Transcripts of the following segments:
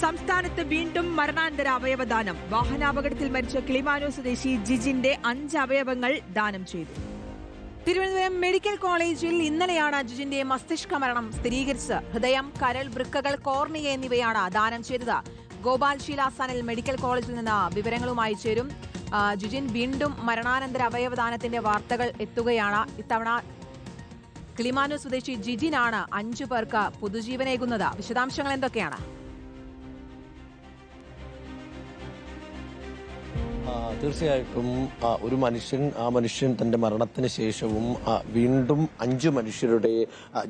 സംസ്ഥാനത്ത് വീണ്ടും മരണാനന്തര അവയവദാനം. വാഹനാപകടത്തിൽ മരിച്ച കിളിമാനൂർ സ്വദേശി ജിജിന്റെ 5 അവയവങ്ങൾ ദാനം ചെയ്തു. തിരുവനന്തപുരം മെഡിക്കൽ കോളേജിൽ ഇന്നലെയാണ് ജിജിന്റെ മസ്തിഷ്ക മരണം സ്ഥിരീകരിച്ചത്. ഹൃദയം, കരൾ, വൃക്കകൾ, കോർണിയ എന്നിവയാണ് ദാനം ചെയ്തത്. ഗോപാൽ ശീലാസാനിൽ മെഡിക്കൽ കോളേജിൽ നിന്ന് വിവരങ്ങളുമായി ചേരും. ജിജിൻ വീണ്ടും മരണാനന്തര അവയവദാനത്തിന്റെ വാർത്തകൾ എത്തുകയാണ്. ഇത്തവണ കിളിമാനൂർ സ്വദേശി ജിജിനാണ് 5 പേർക്ക് പുതുജീവനേകുന്നത്. വിശദാംശങ്ങൾ എന്തൊക്കെയാണ്? തീർച്ചയായിട്ടും ഒരു മനുഷ്യൻ തന്റെ മരണത്തിന് ശേഷവും വീണ്ടും 5 മനുഷ്യരുടെ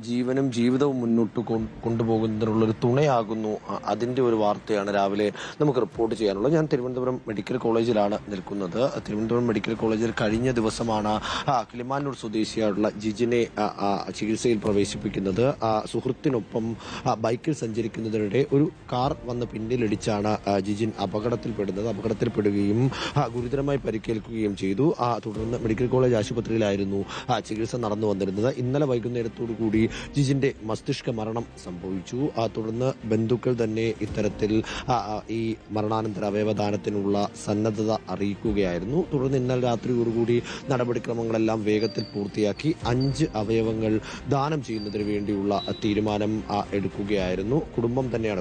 ജീവനും ജീവിതവും മുന്നോട്ട് കൊണ്ടുപോകുന്നതിനുള്ളൊരു തുണയാകുന്നു. അതിന്റെ ഒരു വാർത്തയാണ് രാവിലെ നമുക്ക് റിപ്പോർട്ട് ചെയ്യാനുള്ളത്. ഞാൻ തിരുവനന്തപുരം മെഡിക്കൽ കോളേജിലാണ് നിൽക്കുന്നത്. തിരുവനന്തപുരം മെഡിക്കൽ കോളേജിൽ കഴിഞ്ഞ ദിവസമാണ് കിളിമാനൂർ സ്വദേശിയായിട്ടുള്ള ജിജിനെ ചികിത്സയിൽ പ്രവേശിപ്പിക്കുന്നത്. സുഹൃത്തിനൊപ്പം ബൈക്കിൽ സഞ്ചരിക്കുന്നതിനിടെ ഒരു കാർ വന്ന് പിന്നിലിടിച്ചാണ് ജിജിൻ അപകടത്തിൽപ്പെടുകയും ഗുരുതരമായി പരിക്കേൽക്കുകയും ചെയ്തു. തുടർന്ന് മെഡിക്കൽ കോളേജ് ആശുപത്രിയിലായിരുന്നു ചികിത്സ നടന്നു വന്നിരുന്നത്. ഇന്നലെ വൈകുന്നേരത്തോടു കൂടി ജിജിന്റെ മസ്തിഷ്ക മരണം സംഭവിച്ചു. തുടർന്ന് ബന്ധുക്കൾ തന്നെ ഇത്തരത്തിൽ ഈ മരണാനന്തര അവയവദാനത്തിനുള്ള സന്നദ്ധത അറിയിക്കുകയായിരുന്നു. തുടർന്ന് ഇന്നലെ രാത്രിയോടുകൂടി നടപടിക്രമങ്ങളെല്ലാം വേഗത്തിൽ പൂർത്തിയാക്കി 5 അവയവങ്ങൾ ദാനം ചെയ്യുന്നതിന് വേണ്ടിയുള്ള തീരുമാനം എടുക്കുകയായിരുന്നു.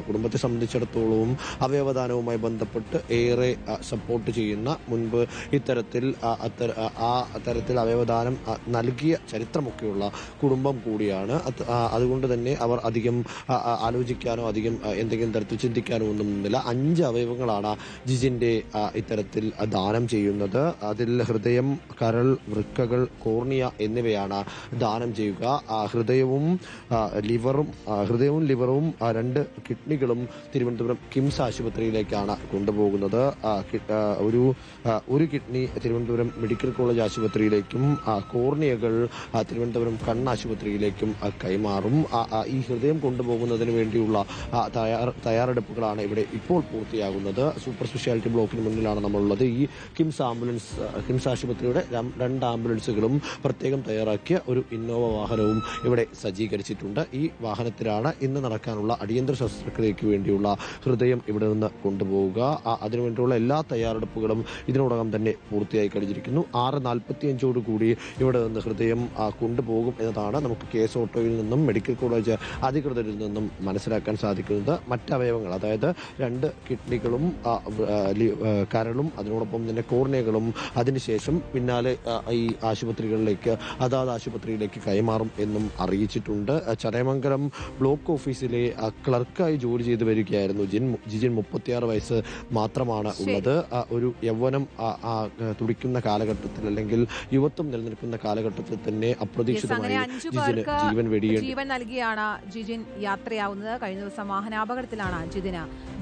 കുടുംബത്തെ സംബന്ധിച്ചിടത്തോളം അവയവദാനവുമായി ബന്ധപ്പെട്ട് ഏറെ സപ്പോർട്ട് ചെയ്യുന്ന, മുൻപ് ഇത്തരത്തിൽ അവയവദാനം നൽകിയ ചരിത്രമൊക്കെയുള്ള കുടുംബം കൂടിയാണ്. അതുകൊണ്ട് തന്നെ അവർ അധികം ആലോചിക്കാനോ എന്തെങ്കിലും തരത്തിൽ ചിന്തിക്കാനോ ഒന്നും നിന്നില്ല. 5 അവയവങ്ങളാണ് ജിജിന്റെ ഇത്തരത്തിൽ ദാനം ചെയ്യുന്നത്. അതിൽ ഹൃദയം, കരൾ, വൃക്കകൾ, കോർണിയ എന്നിവയാണ് ദാനം ചെയ്യുക. ഹൃദയവും ലിവറും 2 കിഡ്നികളും തിരുവനന്തപുരം കിംസ് ആശുപത്രിയിലേക്കാണ് കൊണ്ടുപോകുന്നത്. ഒരു കിഡ്നി തിരുവനന്തപുരം മെഡിക്കൽ കോളേജ് ആശുപത്രിയിലേക്കും കോർണിയകൾ തിരുവനന്തപുരം കണ്ണാശുപത്രിയിലേക്കും കൈമാറും. ഈ ഹൃദയം കൊണ്ടുപോകുന്നതിന് വേണ്ടിയുള്ള തയ്യാറെടുപ്പുകളാണ് ഇവിടെ ഇപ്പോൾ പൂർത്തിയാകുന്നത്. സൂപ്പർ സ്പെഷ്യാലിറ്റി ബ്ലോക്കിന് മുന്നിലാണ് നമ്മളുള്ളത്. ഈ കിംസ് ആശുപത്രിയുടെ 2 ആംബുലൻസുകളും പ്രത്യേകം തയ്യാറാക്കിയ ഒരു ഇന്നോവ വാഹനവും ഇവിടെ സജ്ജീകരിച്ചിട്ടുണ്ട്. ഈ വാഹനത്തിലാണ് ഇന്ന് നടക്കാനുള്ള അടിയന്തര ശസ്ത്രക്രിയയ്ക്ക് വേണ്ടിയുള്ള ഹൃദയം ഇവിടെ നിന്ന് കൊണ്ടുപോവുക. അതിനുവേണ്ടിയുള്ള എല്ലാ തയ്യാറെടുപ്പുകളും ഇതിനോടകം തന്നെ പൂർത്തിയായി കഴിഞ്ഞിരിക്കുന്നു. 6:45 കൂടി ഇവിടെ നിന്ന് ഹൃദയം കൊണ്ടുപോകും എന്നതാണ് നമുക്ക് കേസ് ഓട്ടോയിൽ നിന്നും മെഡിക്കൽ കോളേജ് അധികൃതരിൽ നിന്നും മനസ്സിലാക്കാൻ സാധിക്കുന്നത്. മറ്റവയവങ്ങൾ, അതായത് 2 കിഡ്നികളും കരളും അതിനോടൊപ്പം തന്നെ കോർണിയകളും അതിനുശേഷം പിന്നാലെ ഈ അതാത് ആശുപത്രിയിലേക്ക് കൈമാറും എന്നും അറിയിച്ചിട്ടുണ്ട്. ചടയമംഗലം ബ്ലോക്ക് ഓഫീസിലെ ക്ലർക്കായി ജോലി ചെയ്തു വരികയായിരുന്നു ജിജിൻ. 36 വയസ്സ് മാത്രമാണ് ഉള്ളത്. ഒരു യൗവനം തുടിക്കുന്ന കാലഘട്ടത്തിൽ, അല്ലെങ്കിൽ യുവത്വം നിലനിൽക്കുന്ന കാലഘട്ടത്തിൽ തന്നെ അപ്രതീക്ഷിതമായി ജീവൻ നൽകിയാണ് ജിജിൻ യാത്രയാവുന്നത്. കഴിഞ്ഞ ദിവസം വാഹനാപകടത്തിലാണ്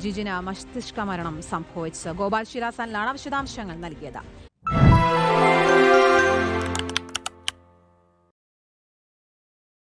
ജിജിന് മസ്തിഷ്ക മരണം സംഭവിച്ചത്. ഗോപാൽ ശിലാസാനിലാണ് വിശദാംശങ്ങൾ നൽകിയത്.